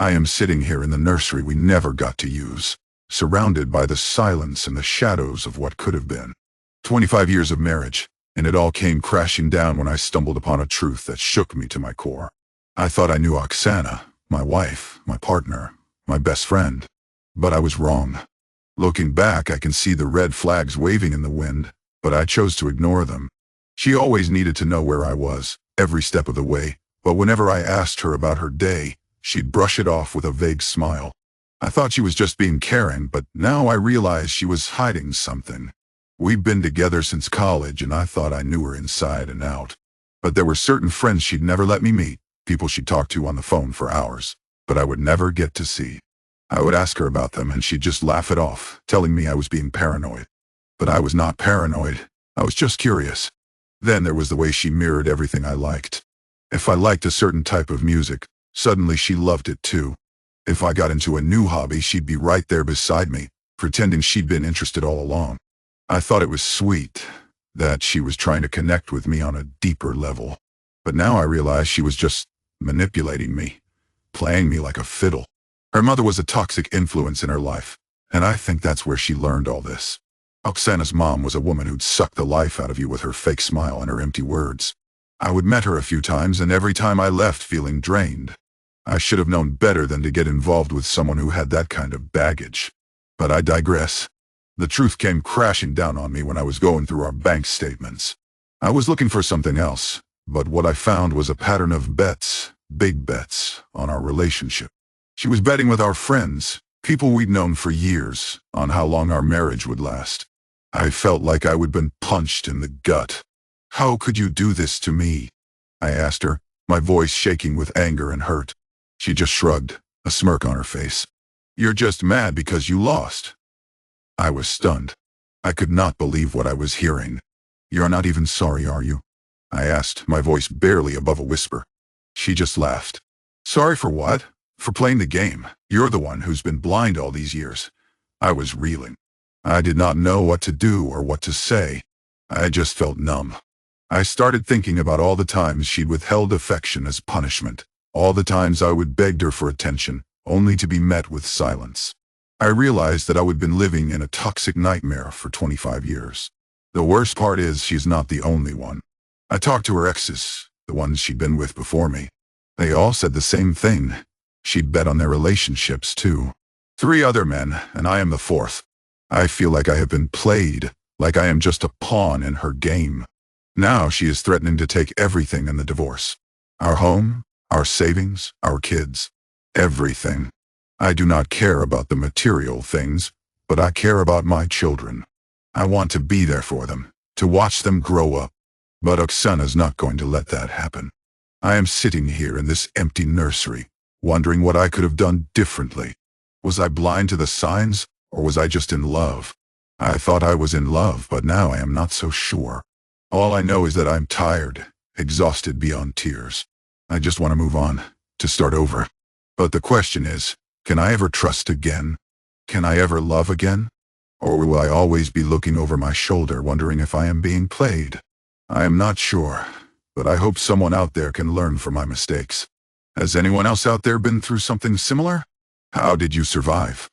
I am sitting here in the nursery we never got to use, surrounded by the silence and the shadows of what could have been. 25 years of marriage, and it all came crashing down when I stumbled upon a truth that shook me to my core. I thought I knew Oksana, my wife, my partner, my best friend. But I was wrong. Looking back, I can see the red flags waving in the wind, but I chose to ignore them. She always needed to know where I was, every step of the way, but whenever I asked her about her day, she'd brush it off with a vague smile. I thought she was just being caring, but now I realized she was hiding something. We'd been together since college, and I thought I knew her inside and out. But there were certain friends she'd never let me meet, people she'd talk to on the phone for hours, but I would never get to see. I would ask her about them, and she'd just laugh it off, telling me I was being paranoid. But I was not paranoid. I was just curious. Then there was the way she mirrored everything I liked. If I liked a certain type of music, suddenly she loved it too. If I got into a new hobby, she'd be right there beside me, pretending she'd been interested all along. I thought it was sweet, that she was trying to connect with me on a deeper level. But now I realize she was just manipulating me, playing me like a fiddle. Her mother was a toxic influence in her life, and I think that's where she learned all this. Oksana's mom was a woman who'd suck the life out of you with her fake smile and her empty words. I would met her a few times, and every time I left feeling drained. I should have known better than to get involved with someone who had that kind of baggage. But I digress. The truth came crashing down on me when I was going through our bank statements. I was looking for something else, but what I found was a pattern of bets, big bets, on our relationship. She was betting with our friends, people we'd known for years, on how long our marriage would last. I felt like I would been punched in the gut. "How could you do this to me?" I asked her, my voice shaking with anger and hurt. She just shrugged, a smirk on her face. "You're just mad because you lost." I was stunned. I could not believe what I was hearing. "You're not even sorry, are you?" I asked, my voice barely above a whisper. She just laughed. "Sorry for what? For playing the game. You're the one who's been blind all these years." I was reeling. I did not know what to do or what to say. I just felt numb. I started thinking about all the times she'd withheld affection as punishment. All the times I would beg her for attention, only to be met with silence. I realized that I had been living in a toxic nightmare for 25 years. The worst part is she's not the only one. I talked to her exes, the ones she'd been with before me. They all said the same thing. She'd bet on their relationships too. 3 other men, and I am the 4th. I feel like I have been played, like I am just a pawn in her game. Now she is threatening to take everything in the divorce. Our home, our savings, our kids, everything. I do not care about the material things, but I care about my children. I want to be there for them, to watch them grow up. But Oksana's not going to let that happen. I am sitting here in this empty nursery, wondering what I could have done differently. Was I blind to the signs, or was I just in love? I thought I was in love, but now I am not so sure. All I know is that I'm tired, exhausted beyond tears. I just want to move on, to start over. But the question is, can I ever trust again? Can I ever love again? Or will I always be looking over my shoulder wondering if I am being played? I am not sure, but I hope someone out there can learn from my mistakes. Has anyone else out there been through something similar? How did you survive?